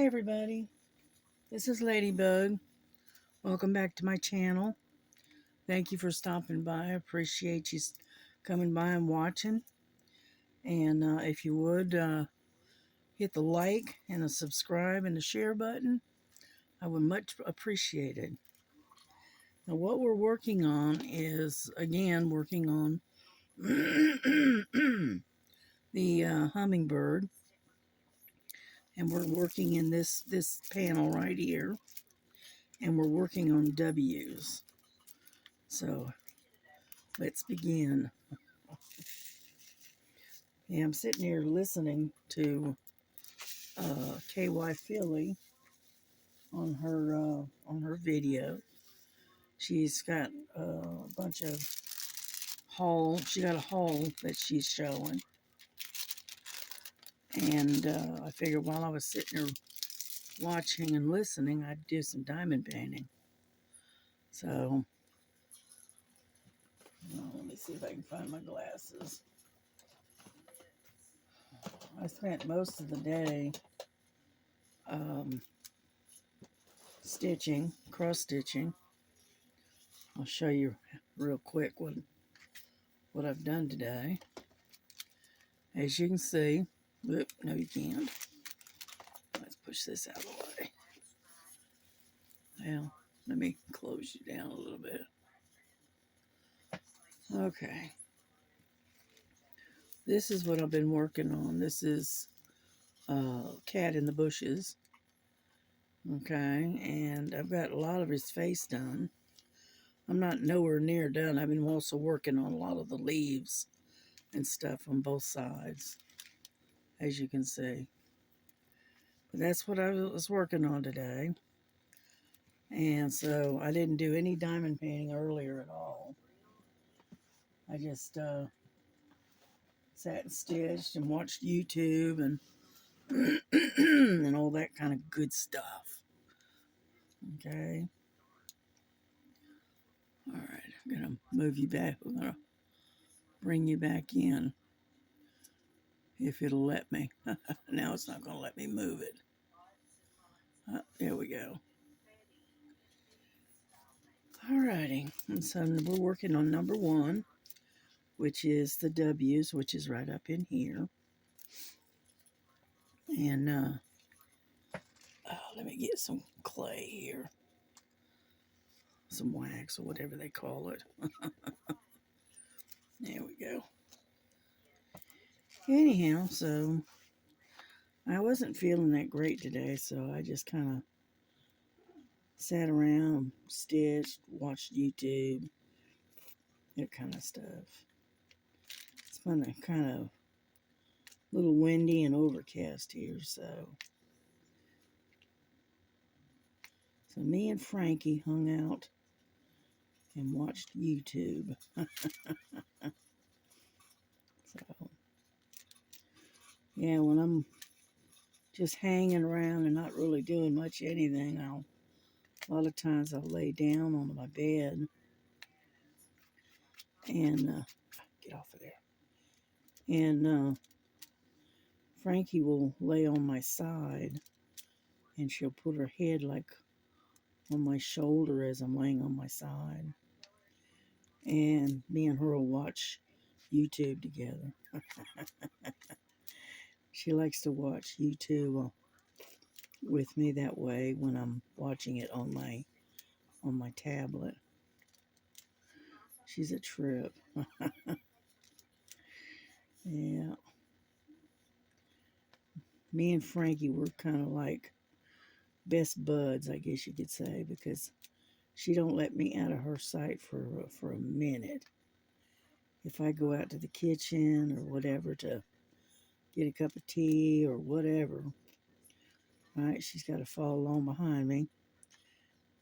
Hi everybody, this is Ladybug. Welcome back to my channel. Thank you for stopping by. I appreciate you coming by and watching. And if you would, hit the like and the subscribe and the share button. I would much appreciate it. Now what we're working on is, again, working on the Hummingbird. And we're working in this panel right here. And we're working on W's. So let's begin. Yeah, I'm sitting here listening to KY Philly on her video. She's got a bunch of haul. She got a haul that she's showing, and I figured while I was sitting here watching and listening, I'd do some diamond painting. So let me see if I can find my glasses. I spent most of the day stitching, cross stitching. I'll show you real quick what I've done today. As you can see, no you can't. Let's push this out of the way. Well, let me close you down a little bit. Okay. This is what I've been working on. This is Cat in the Bushes. Okay, and I've got a lot of his face done. I'm not nowhere near done. I've been also working on a lot of the leaves and stuff on both sides, as you can see. But that's what I was working on today. And so I didn't do any diamond painting earlier at all. I just sat and stitched and watched YouTube and and all that kind of good stuff. Okay. All right. I'm going to move you back. I'm going to bring you back in if it'll let me. Now it's not going to let me move it. There we go. Alrighty, and so we're working on number 1, which is the W's, which is right up in here. And let me get some clay here, some wax or whatever they call it. There we go. Anyhow, so I wasn't feeling that great today, so I just kind of sat around, stitched, watched YouTube, that kind of stuff. It's been a kind of little windy and overcast here, so me and Frankie hung out and watched YouTube. So yeah, when I'm just hanging around and not really doing much anything, a lot of times I'll lay down on my bed and get off of there. And Frankie will lay on my side, and she'll put her head like on my shoulder as I'm laying on my side. And me and her will watch YouTube together. She likes to watch YouTube with me that way when I'm watching it on my tablet. She's a trip. Yeah. Me and Frankie were kind of like best buds, I guess you could say, because she don't let me out of her sight for a minute. If I go out to the kitchen or whatever to get a cup of tea or whatever, right, she's got to follow along behind me.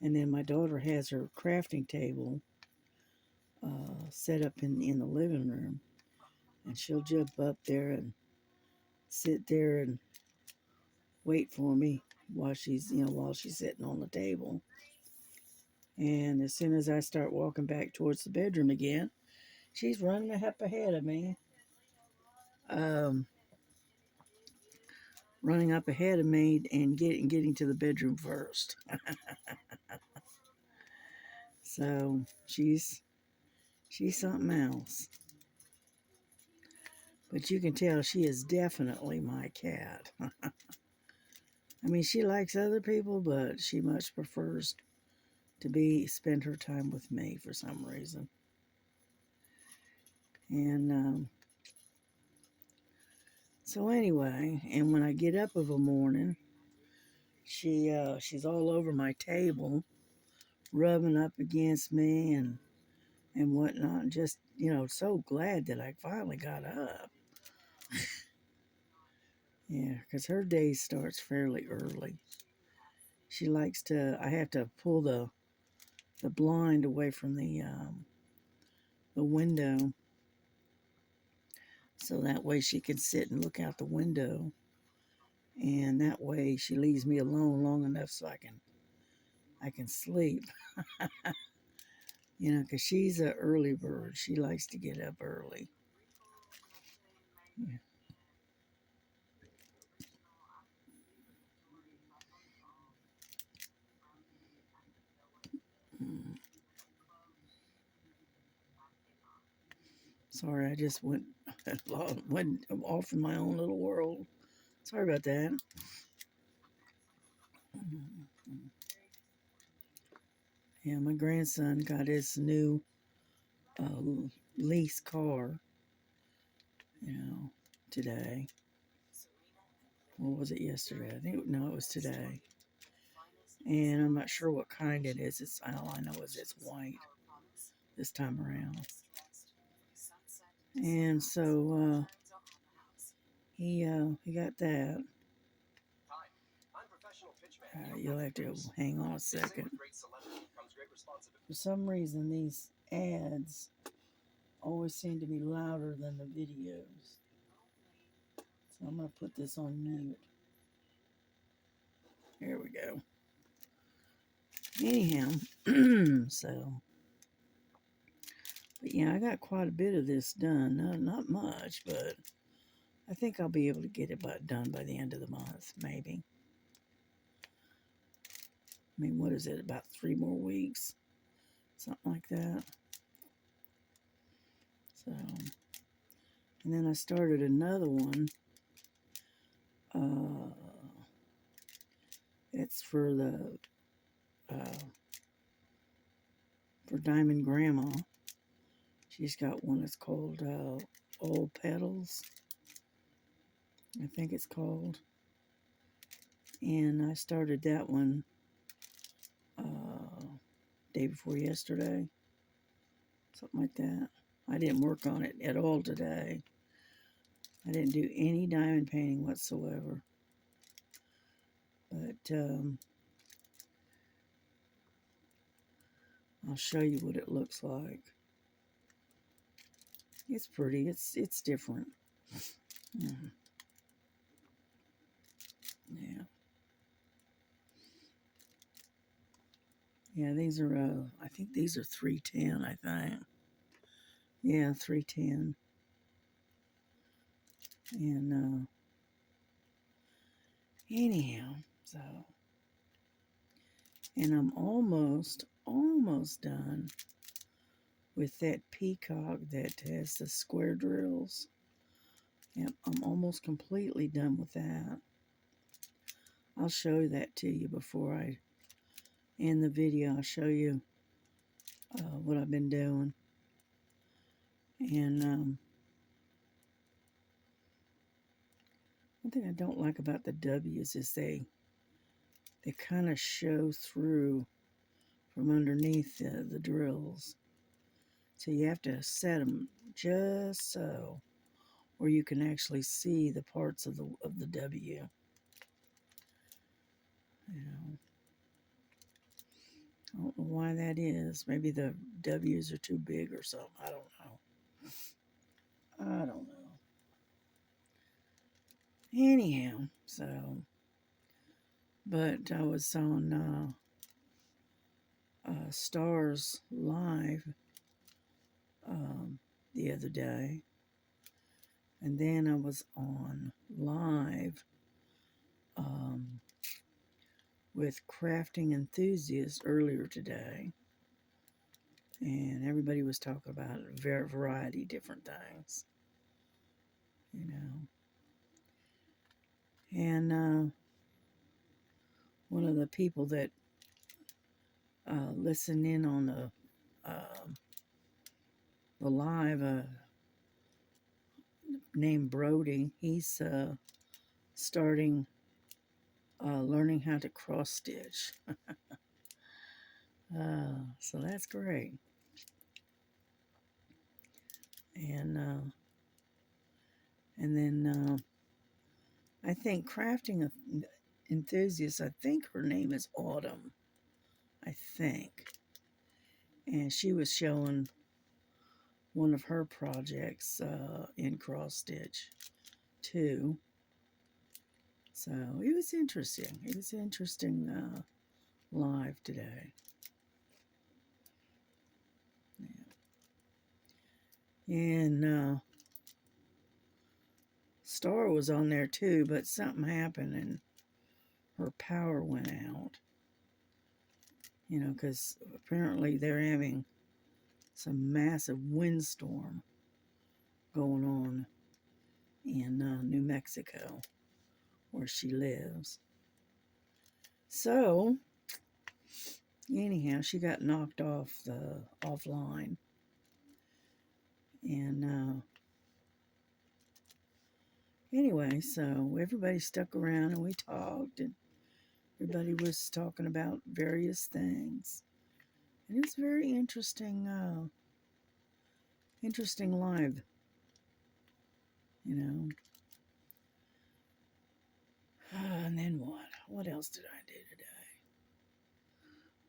And then my daughter has her crafting table set up in the living room, and she'll jump up there and sit there and wait for me while she's sitting on the table. And as soon as I start walking back towards the bedroom again, she's running up ahead of me. running up ahead of me and getting to the bedroom first. So she's something else. But you can tell she is definitely my cat. I mean, she likes other people, but she much prefers to spend her time with me for some reason. And so anyway, and when I get up of a morning, she's all over my table, rubbing up against me and whatnot. Just so glad that I finally got up. Yeah, because her day starts fairly early. She likes to. I have to pull the blind away from the window, so that way she can sit and look out the window, and that way she leaves me alone long enough so I can sleep. Because she's an early bird. She likes to get up early. Yeah. Mm. Sorry, I just went off in my own little world. Sorry about that. Yeah, my grandson got his new lease car, today. Or was it yesterday? I think, no, it was today. And I'm not sure what kind it is. All I know is it's white this time around. And so he got that. You'll have to hang on a second. For some reason, these ads always seem to be louder than the videos. So I'm going to put this on mute. Here we go. Anyhow, but yeah, I got quite a bit of this done. No, not much, but I think I'll be able to get it done by the end of the month, maybe. I mean, what is it, about 3 more weeks? Something like that. So, and then I started another one. It's for for Diamond Grandma. She's got one that's called Old Petals, I think it's called. And I started that one day before yesterday, something like that. I didn't work on it at all today. I didn't do any diamond painting whatsoever. But I'll show you what it looks like. It's pretty. It's different. Mm. Yeah. Yeah, these are, I think these are 310, I think. Yeah, 310. And, anyhow, so, and I'm almost done with that peacock that has the square drills. Yep, I'm almost completely done with that. I'll show that to you before I end the video. I'll show you what I've been doing. And one thing I don't like about the W's is they kind of show through from underneath the drills. So you have to set them just so, or you can actually see the parts of the W. You know, I don't know why that is. Maybe the W's are too big or something. I don't know. I don't know. Anyhow, so, but I was on Stars Live the other day, and then I was on live um, with crafting enthusiasts earlier today, and everybody was talking about a variety of different things, you know. And one of the people that listened in on the live, named Brody, he's starting learning how to cross stitch. So that's great. And then I think crafting enthusiast. I think her name is Autumn. I think, and she was showing one of her projects in cross stitch too. So it was interesting. It was interesting live today. Yeah. And Star was on there too, but something happened and her power went out. You know, because apparently they're having some massive windstorm going on in New Mexico, where she lives. So, anyhow, she got knocked off the offline, and anyway, so everybody stuck around and we talked, and everybody was talking about various things, and it was very interesting live, you know. And then what? What else did I do today?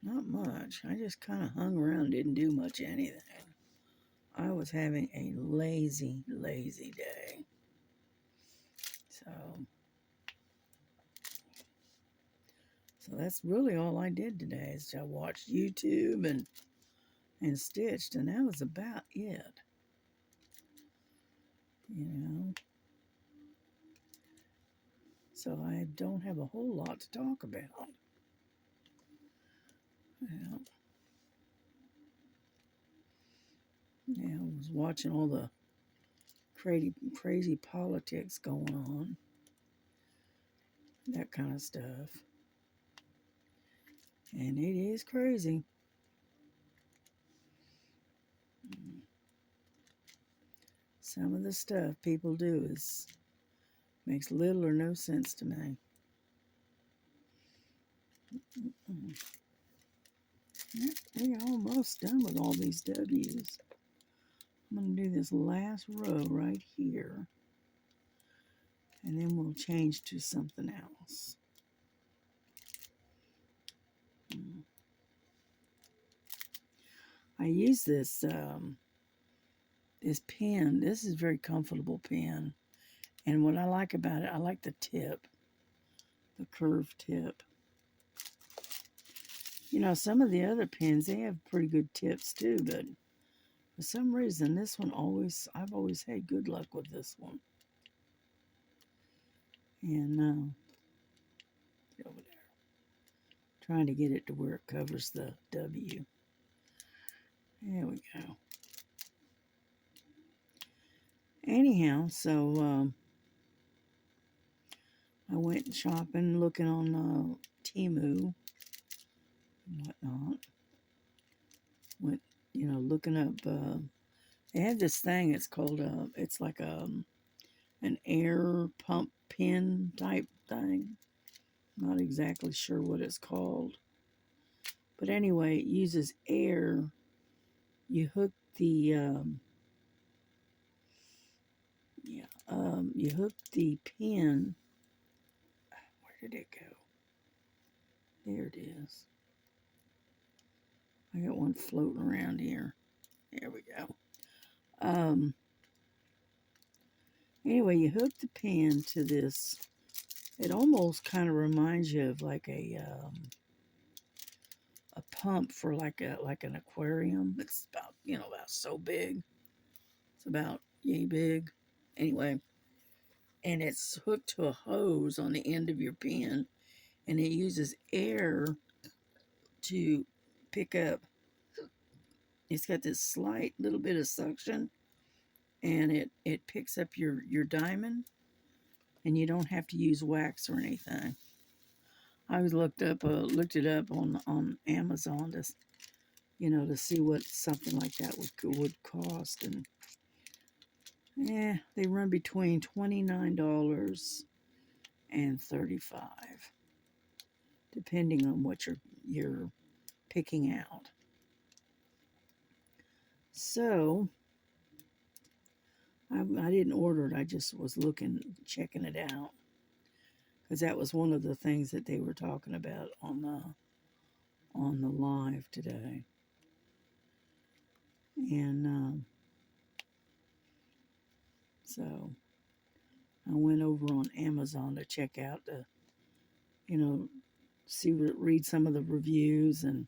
Not much. I just kind of hung around, didn't do much anything. I was having a lazy, lazy day. So that's really all I did today is I watched YouTube and stitched, and that was about it. You know. So I don't have a whole lot to talk about. Yeah. Yeah, I was watching all the crazy politics going on. That kind of stuff. And it is crazy. Some of the stuff people do makes little or no sense to me. We're almost done with all these W's. I'm going to do this last row right here, and then we'll change to something else. I use this this pen. This is a very comfortable pen, and what I like about it, I like the tip, the curved tip. You know, some of the other pens, they have pretty good tips too, but for some reason, this one I've always had good luck with this one. And get over there. Trying to get it to where it covers the W. There we go. Anyhow, so I went shopping, looking on Temu and whatnot. Went, looking up. They have this thing. It's called it's like an air pump pen type thing. Not exactly sure what it's called, but anyway, it uses air. You hook the you hook the pen. Where did it go? There it is. I got one floating around here. There we go. Anyway, you hook the pen to this. It almost kind of reminds you of like a pump for like an aquarium. It's about about so big. It's about yay big. Anyway, and it's hooked to a hose on the end of your pen, and it uses air to pick up. It's got this slight little bit of suction, and it picks up your diamond, and you don't have to use wax or anything. I looked it up on Amazon to to see what something like that would cost, and they run between $29 and $35, depending on what you're picking out. So I didn't order it. I just was checking it out, because that was one of the things that they were talking about on the live today. And so I went over on Amazon to check out you know, read some of the reviews and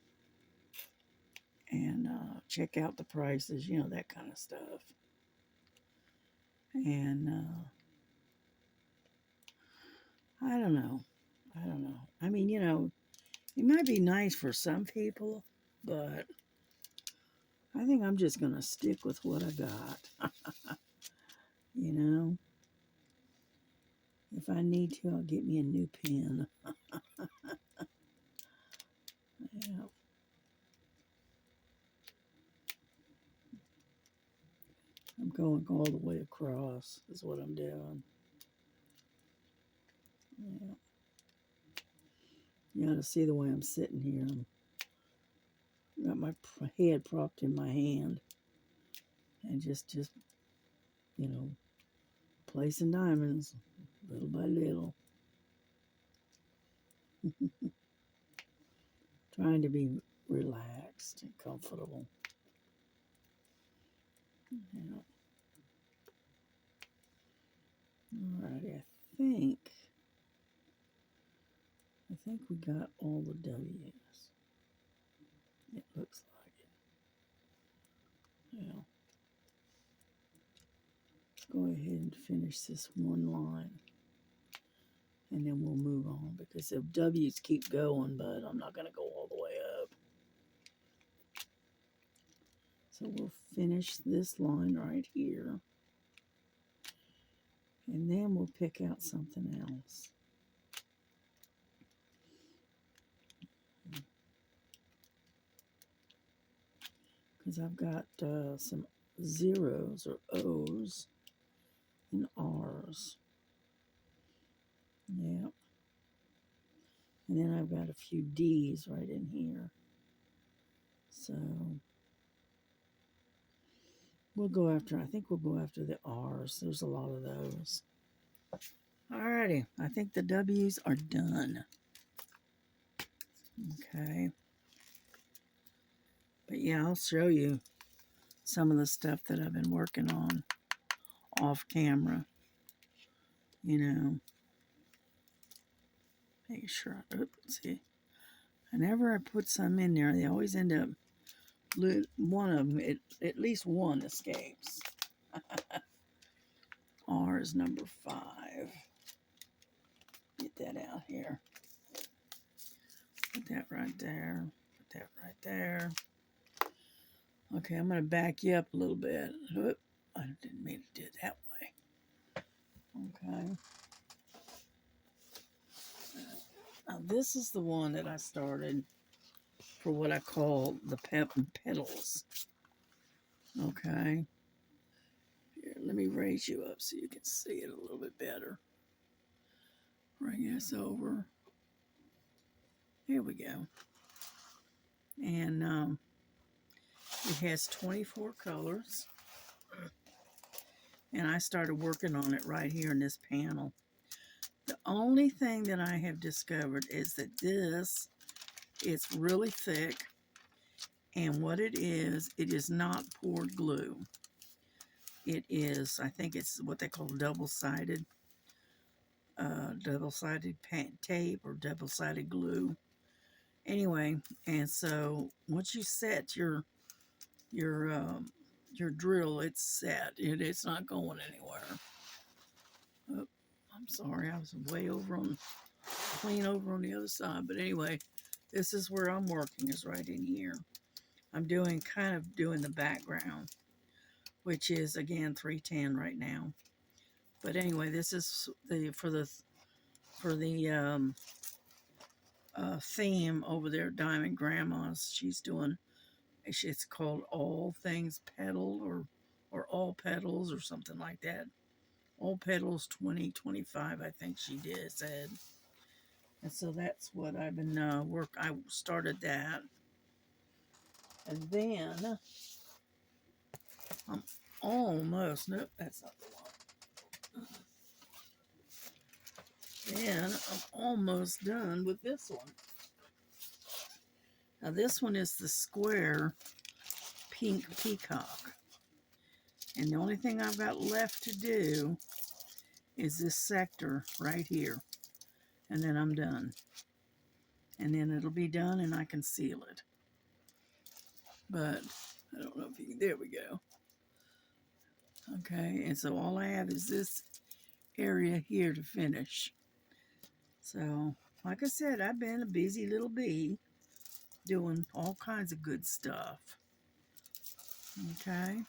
check out the prices, that kind of stuff. And I don't know. I mean, it might be nice for some people, but I think I'm just going to stick with what I got. you know, if I need to, I'll get me a new pen. Yeah. I'm going all the way across, is what I'm doing. Yeah. You ought to see the way I'm sitting here. I got my head propped in my hand and just placing diamonds little by little. Trying to be relaxed and comfortable. Yeah. Alrighty, I think we got all the W's. It looks like it. Yeah. Let's go ahead and finish this one line, and then we'll move on, because the W's keep going, but I'm not going to go all the way up. So we'll finish this line right here, and then we'll pick out something else. Because I've got some zeros or O's and R's. Yeah. And then I've got a few D's right in here. So I think we'll go after the R's. There's a lot of those. Alrighty, I think the W's are done. Okay. But yeah, I'll show you some of the stuff that I've been working on off camera. Make sure, see. Whenever I put some in there, they always end up, one of them, at least one escapes. R is number 5. Get that out here. Put that right there. Put that right there. Okay, I'm going to back you up a little bit. Oop, I didn't mean to do it that way. Okay. Now, this is the one that I started for what I call the petals. Okay. Here, let me raise you up so you can see it a little bit better. Bring this over. Here we go. And it has 24 colors. And I started working on it right here in this panel. The only thing that I have discovered is that it's really thick. And what it is not poured glue. It is, I think it's what they call double-sided tape or double-sided glue. Anyway, and so once you set your drill, it's set. It's not going anywhere. Oh, sorry, I was way over on, clean over on the other side. But anyway, this is where I'm working, is right in here. I'm kind of doing the background, which is again 310 right now. But anyway, this is for the theme over there, Diamond Grandma's. She's doing, it's called All Things Petal, or All Petals or something like that. All Petals 2025, I think she said. And so that's what I've been I started that. And then I'm almost, nope, that's not the one. Then I'm almost done with this one. Now this one is the square pink peacock. And the only thing I've got left to do is this sector right here. And then I'm done. And then it'll be done and I can seal it. But I don't know if you can, there we go. Okay, and so all I have is this area here to finish. So, like I said, I've been a busy little bee doing all kinds of good stuff. Okay.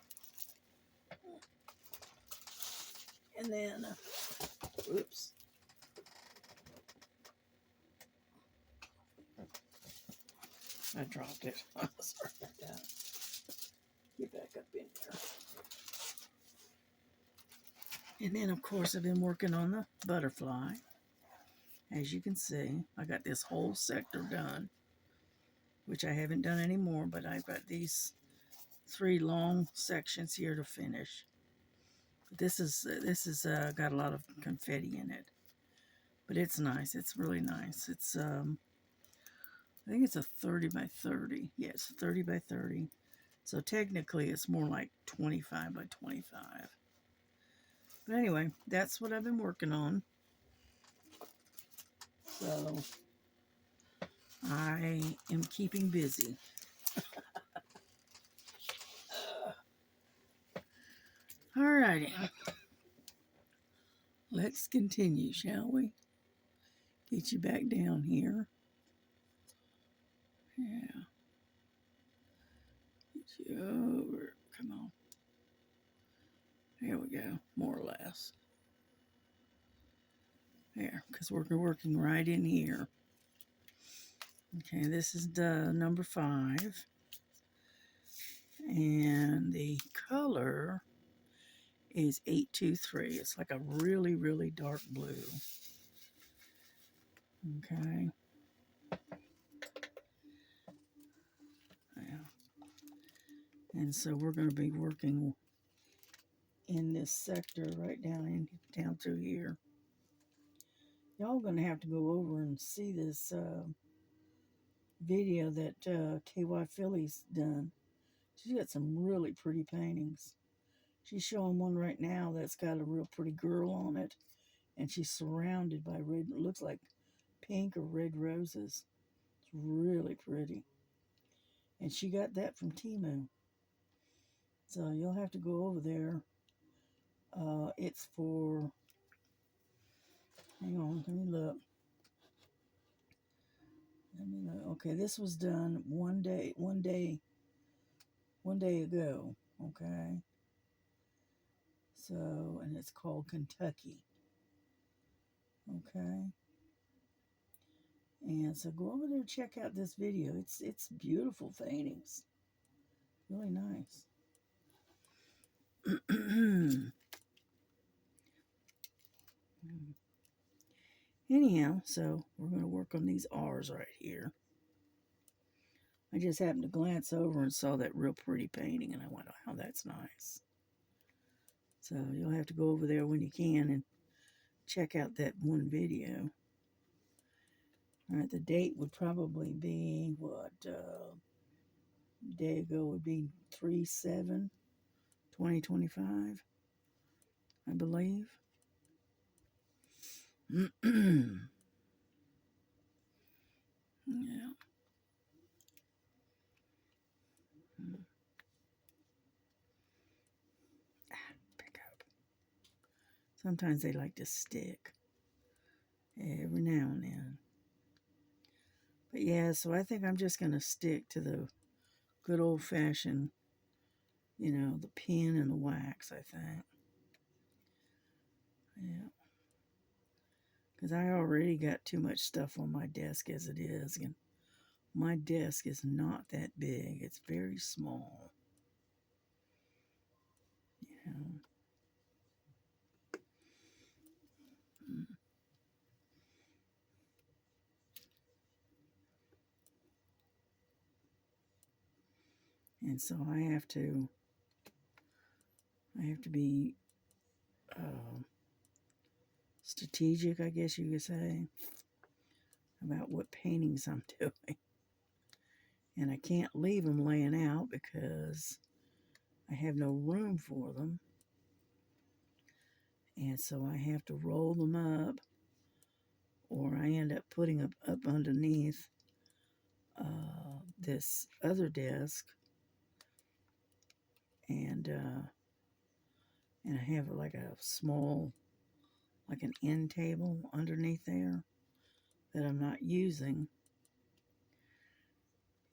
And then, oops. I dropped it. Sorry about that. Get back up in there. And then, of course, I've been working on the butterfly. As you can see, I got this whole sector done, which I haven't done anymore, but I've got these 3 long sections here to finish. This is got a lot of confetti in it, but it's nice. It's really nice. It's I think it's a 30 by 30. Yeah, it's 30 by 30. So technically, it's more like 25 by 25. But anyway, that's what I've been working on. So I am keeping busy. Alrighty. Let's continue, shall we? Get you back down here. Yeah. Get you over. Come on. There we go. More or less. There, because we're working right in here. Okay, this is the number 5. And the color is 823. It's like a really, really dark blue. Okay. Yeah. And so we're going to be working in this sector right down through here. Y'all going to have to go over and see this video that KY Philly's done. She's got some really pretty paintings. She's showing one right now that's got a real pretty girl on it, and she's surrounded by red, it looks like pink or red roses. It's really pretty. And she got that from Temu. So you'll have to go over there. It's for, hang on, let me look. Okay, this was done one day ago. Okay. So, and it's called Kentucky. Okay. And so go over there and check out this video. It's beautiful paintings. Really nice. Anyhow, so we're going to work on these R's right here. I just happened to glance over and saw that real pretty painting, and I went, oh, that's nice. So you'll have to go over there when you can and check out that one video. All right, the date would probably be, what, a day ago would be 3/7/2025, I believe. Yeah. Pick up. Sometimes they like to stick. every now and then. But yeah, so I think I'm just going to stick to the good old fashioned, the pen and the wax, I think. Yeah. Because I already got too much stuff on my desk as it is. And my desk is not that big, it's very small. You know. Mm. And so I have to be uh, strategic, I guess you could say, about what paintings I'm doing. And I can't leave them laying out because I have no room for them. And so I have to roll them up, or I end up putting them up underneath this other desk, and I have like a small, like an end table underneath there that I'm not using,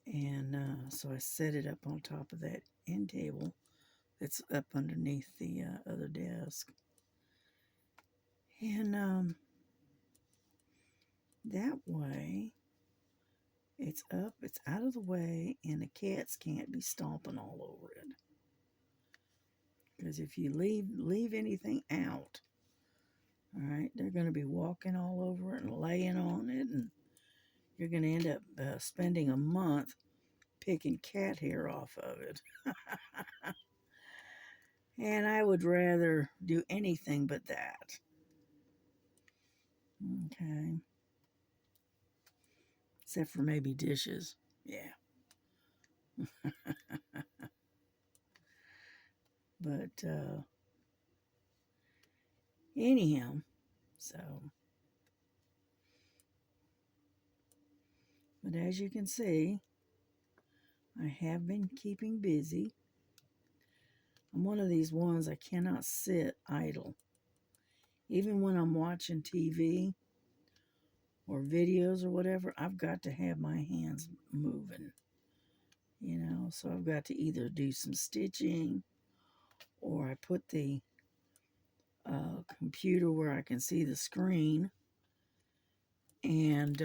and so I set it up on top of that end table that's up underneath the other desk, and that way it's up, it's out of the way, and the cats can't be stomping all over it. Because if you leave anything out, all right, they're going to be walking all over it and laying on it, and you're going to end up spending a month picking cat hair off of it. And I would rather do anything but that. Okay. Except for maybe dishes. Yeah. But anyhow, so, but as you can see, I have been keeping busy. I'm one of these ones I cannot sit idle. Even when I'm watching TV or videos or whatever, I've got to have my hands moving. So I've got to either do some stitching, or I put the computer where I can see the screen, and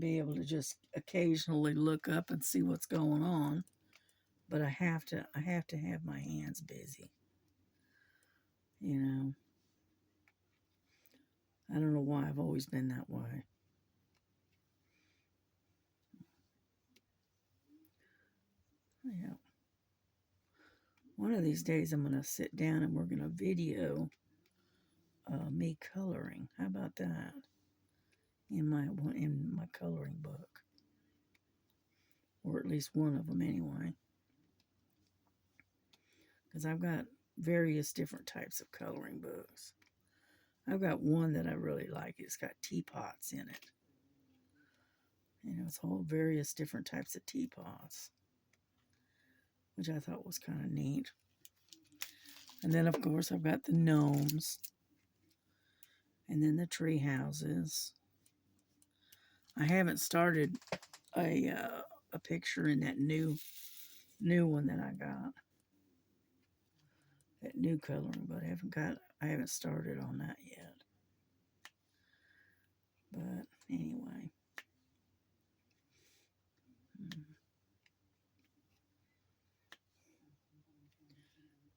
be able to just occasionally look up and see what's going on. But I have to have my hands busy. You know, I don't know why I've always been that way. Yeah. One of these days I'm going to sit down and we're going to video me coloring. How about that? In my coloring book, or at least one of them anyway. Because I've got various different types of coloring books. I've got one that I really like. It's got teapots in it. It's all various different types of teapots, which I thought was kind of neat. And then, of course, I've got the gnomes, and then the tree houses. I haven't started a picture in that new one that I got, that new coloring, but I haven't started on that yet. But anyway.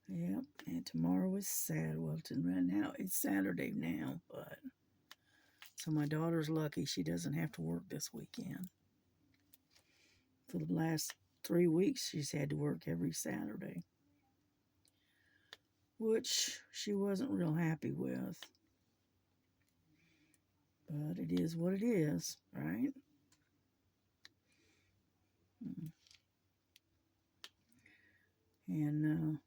Yep, and tomorrow is Saturday. Well, right now it's Saturday now, but so my daughter's lucky she doesn't have to work this weekend. For the last 3 weeks, she's had to work every Saturday, which she wasn't real happy with. But it is what it is, right? And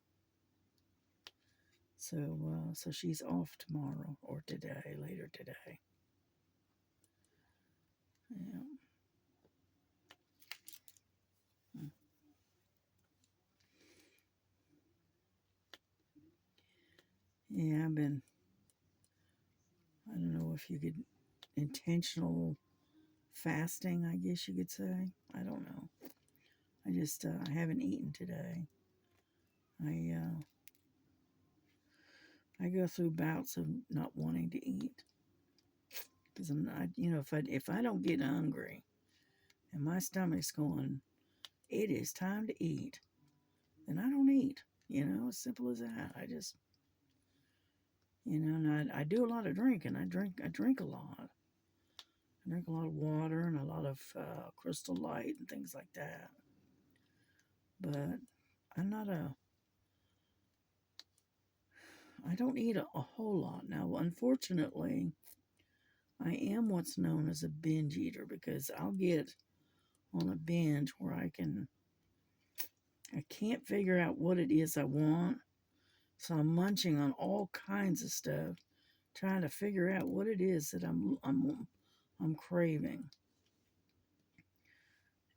so she's off tomorrow, or today, later today. Yeah. Yeah, if you could intentional fasting, I guess you could say. I don't know. I haven't eaten today. I uh, I go through bouts of not wanting to eat because I'm not. If I don't get hungry and my stomach's going, it is time to eat, then I don't eat. As simple as that. And I do a lot of drinking. I drink a lot. I drink a lot of water and a lot of Crystal Light and things like that. But I'm not a. I don't eat a whole lot now. Unfortunately, I am what's known as a binge eater because I'll get on a binge where I can't figure out what it is I want. So I'm munching on all kinds of stuff, trying to figure out what it is that I'm craving.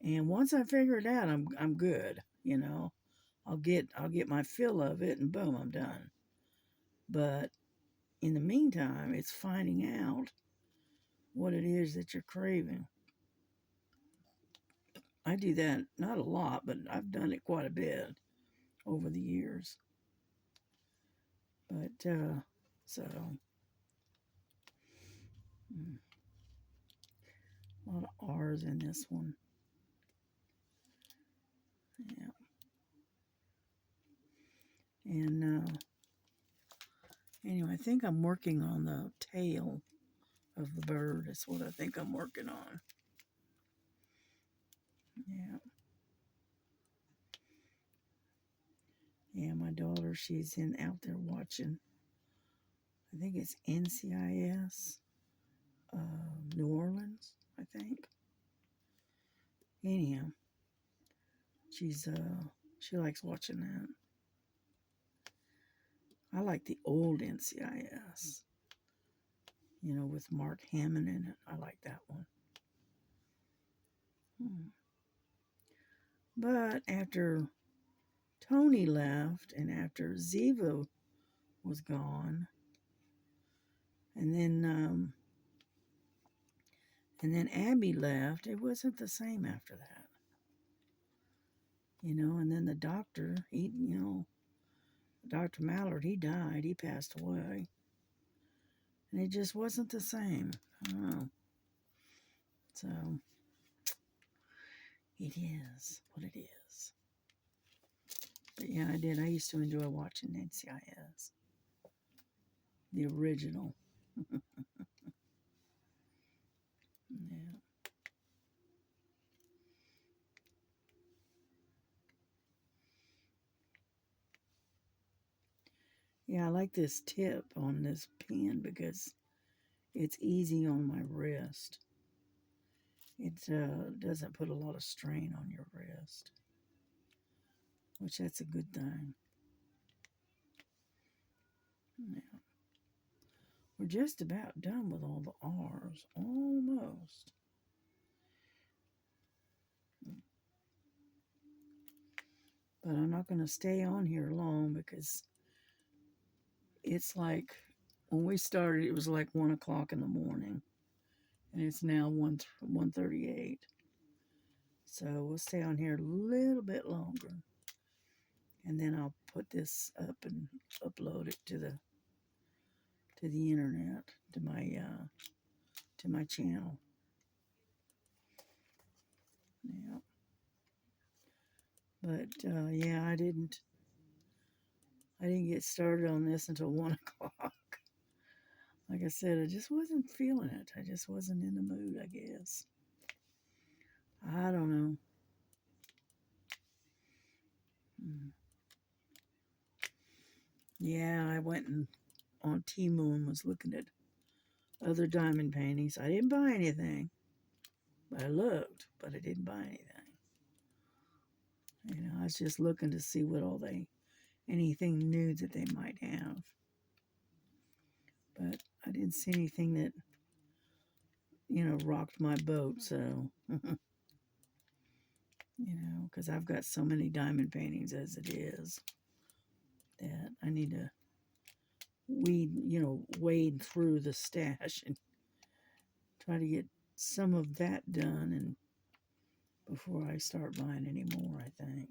And once I figure it out, I'm good. I'll get my fill of it, and boom, I'm done. But in the meantime, it's finding out what it is that you're craving. I do that not a lot, but I've done it quite a bit over the years. But so a lot of R's in this one. Yeah, and anyway, I think I'm working on the tail of the bird. That's what I think I'm working on. Yeah. Yeah, my daughter, she's in out there watching. I think it's NCIS, New Orleans, I think. Anyhow, she likes watching that. I like the old NCIS, with Mark Hammond in it. I like that one. But after Tony left and after Ziva was gone, and then Abby left, it wasn't the same after that. And then the doctor, Dr. Mallard, he died, he passed away. And it just wasn't the same. I don't know. So, it is what it is. But yeah, I did. I used to enjoy watching NCIS. The original. Yeah. Yeah, I like this tip on this pen because it's easy on my wrist. It doesn't put a lot of strain on your wrist, which that's a good thing. Yeah. We're just about done with all the R's. Almost. But I'm not going to stay on here long because it's like when we started, it was like 1 o'clock in the morning, and it's now 1:38. So we'll stay on here a little bit longer, and then I'll put this up and upload it to the internet, to my channel. Yeah. But yeah, I didn't get started on this until 1 o'clock. Like I said, I just wasn't feeling it. I just wasn't in the mood, I guess. I don't know. Mm. Yeah, I went on Temu and was looking at other diamond paintings. I didn't buy anything, but I looked, but I didn't buy anything. I was just looking to see anything new that they might have. But I didn't see anything that, rocked my boat. So, because I've got so many diamond paintings as it is that I need to wade through the stash and try to get some of that done and before I start buying any more, I think.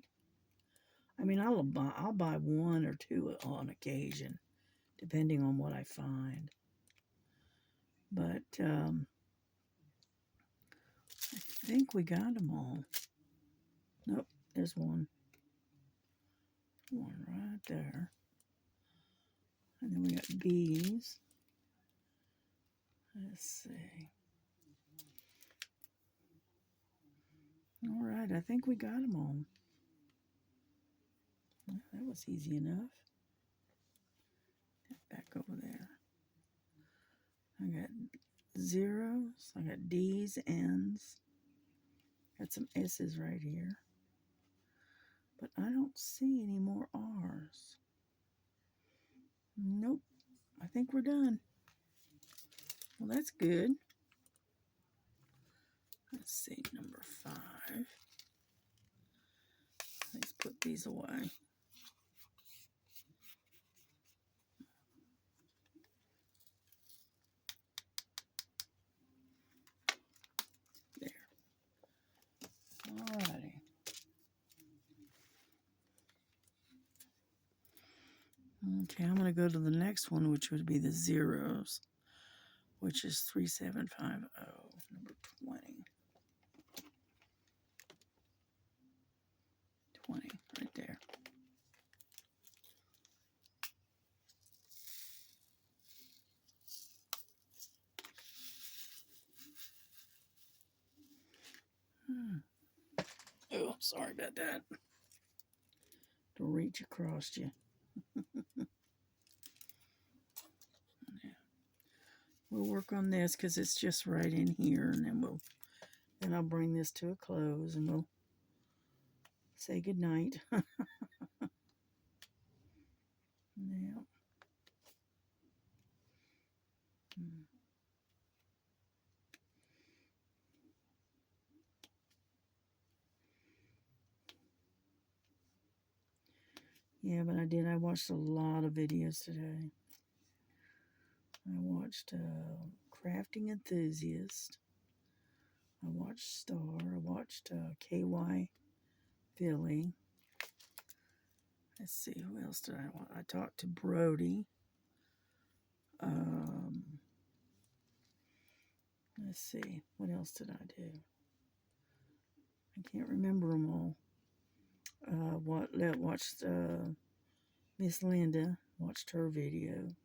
I mean, I'll buy one or two on occasion, depending on what I find. But I think we got them all. Nope, there's one. One right there. And then we got bees. Let's see. All right, I think we got them all. Well, that was easy enough. Back over there. I got zeros. I got D's, N's. Got some S's right here. But I don't see any more R's. Nope. I think we're done. Well, that's good. Let's see, number 5. Let's put these away. There. Alrighty. Okay, I'm going to go to the next one, which would be the zeros, which is 3750, number 20. 20, right there. Oh, sorry about that. To reach across you. Yeah. We'll work on this because it's just right in here, and then I'll bring this to a close, and we'll say good night. Yeah. Yeah, but I watched a lot of videos today. I watched Crafting Enthusiast. I watched Star. I watched KY Philly. Let's see, who else did I want? I talked to Brody. Let's see, what else did I do? I can't remember them all. Watched Miss Linda. Watched her video.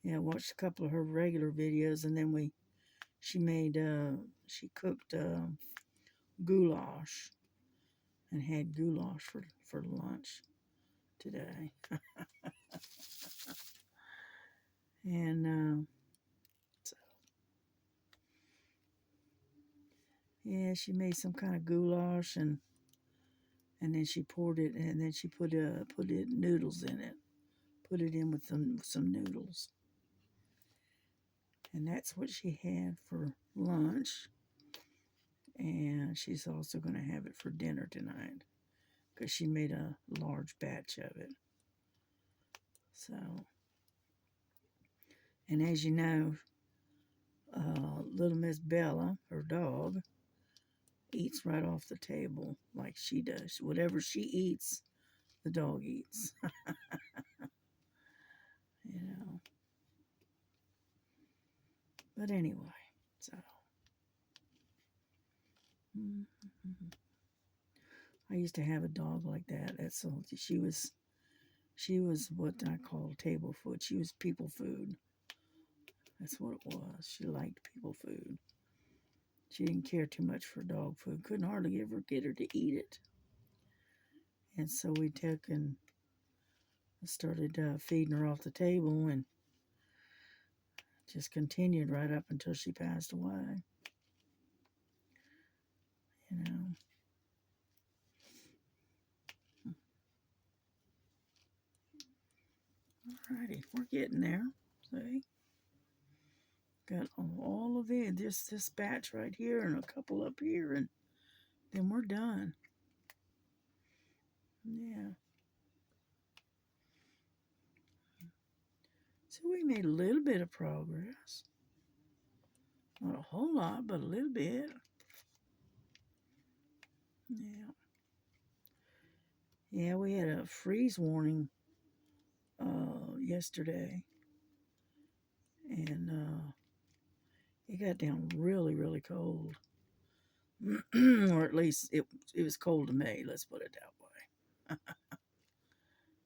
Yeah, watched a couple of her regular videos, and then she cooked goulash and had goulash for lunch today. And so, yeah, she made some kind of goulash, and then she poured it, and then she put noodles in it. Put it in with some noodles. And that's what she had for lunch. And she's also going to have it for dinner tonight because she made a large batch of it. So, and as you know, little Miss Bella, her dog, eats right off the table like she does. Whatever she eats, the dog eats. You know. But anyway, so. I used to have a dog like that. She was what I call table food. She was people food. That's what it was. She liked people food. She didn't care too much for dog food. Couldn't hardly ever get her to eat it. And so we took and started feeding her off the table, and just continued right up until she passed away. You know. Alrighty, we're getting there. See? Got all of it. This batch right here and a couple up here, and then we're done. Yeah. So we made a little bit of progress. Not a whole lot, but a little bit. Yeah. Yeah, we had a freeze warning yesterday, and it got down really, really cold. Or at least it was cold to me, let's put it that way.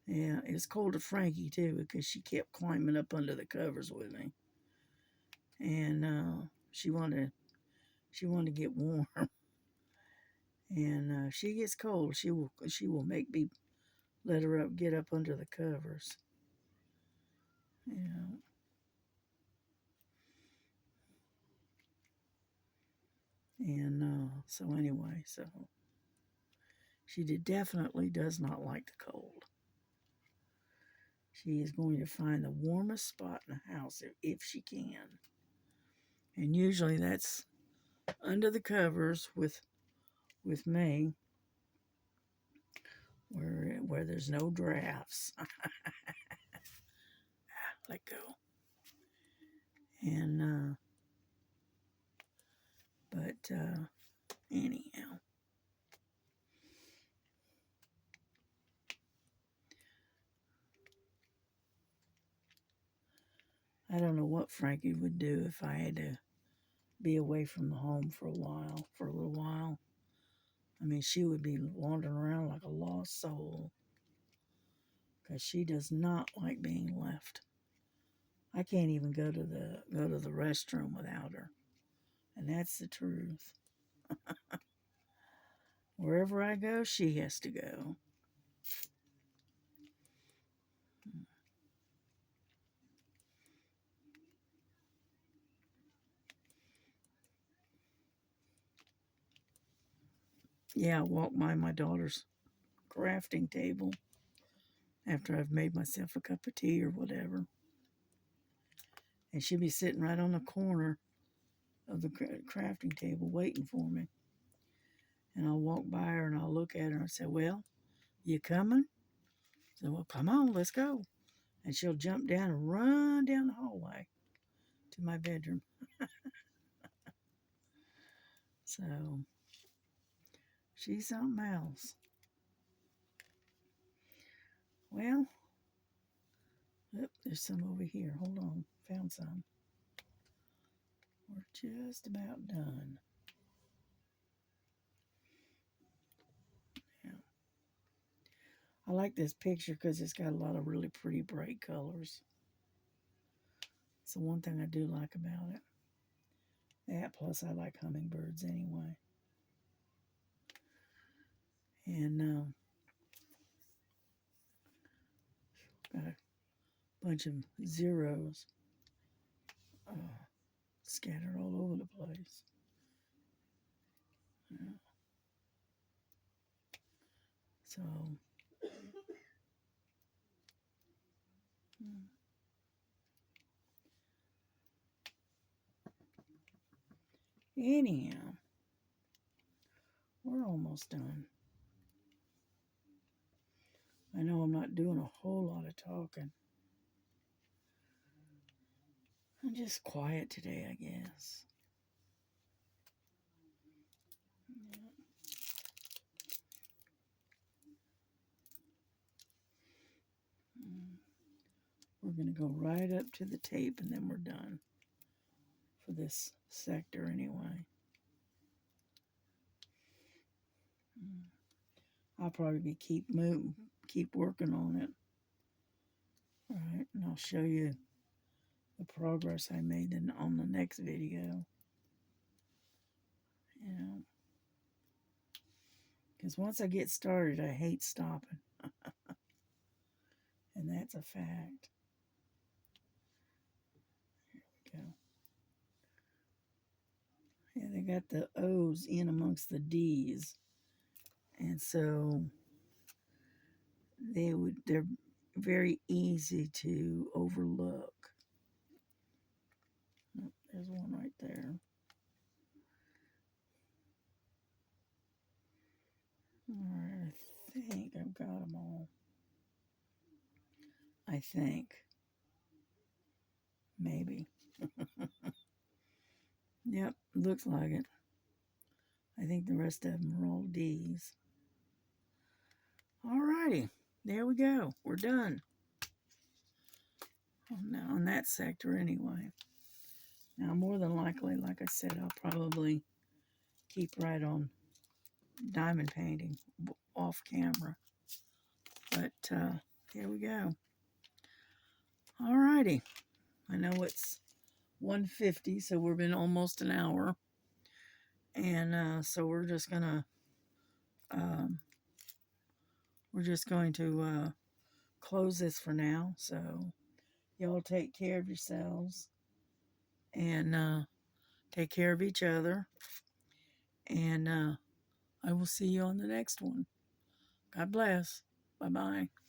Yeah, it was cold to Frankie too because she kept climbing up under the covers with me, and she wanted to get warm, and she gets cold. She will make me let her get up under the covers. Yeah, and so anyway, so definitely does not like the cold. She is going to find the warmest spot in the house if she can, and usually that's under the covers with me, where there's no drafts. Let go. And but anyhow, I don't know what Frankie would do if I had to be away from the home for a little while. I mean, she would be wandering around like a lost soul because she does not like being left. I can't even go to the restroom without her, and that's the truth. Wherever I go, she has to go. Yeah, I walk by my daughter's crafting table after I've made myself a cup of tea or whatever, and she'll be sitting right on the corner of the crafting table waiting for me. And I'll walk by her and I'll look at her and say, "Well, you coming?" So, "Well, come on, let's go." And she'll jump down and run down the hallway to my bedroom. So she's something else. Well, there's some over here. Hold on. Found some. We're just about done. Yeah. I like this picture because it's got a lot of really pretty bright colors. It's the one thing I do like about it. That plus I like hummingbirds anyway. And got a bunch of zeros uh, scattered all over the place. Yeah. So, anyhow, we're almost done. I know I'm not doing a whole lot of talking. I'm just quiet today, I guess. Yeah. We're going to go right up to the tape and then we're done for this sector anyway. I'll probably keep working on it. All right, and I'll show you the progress I made on the next video. You know, because once I get started, I hate stopping, and that's a fact. Here we go. Yeah, they got the O's in amongst the D's, and so they're very easy to overlook. Oh, there's one right there. All right, I think I've got them all. I think. Maybe. Yep, looks like it. I think the rest of them are all D's. Alrighty, there we go. We're done. Now on that sector anyway. Now more than likely, like I said, I'll probably keep right on diamond painting off camera. But here we go. Alrighty. I know it's 1:50, so we've been almost an hour. And so um, we're just going to close this for now. So y'all take care of yourselves and take care of each other. And I will see you on the next one. God bless. Bye-bye.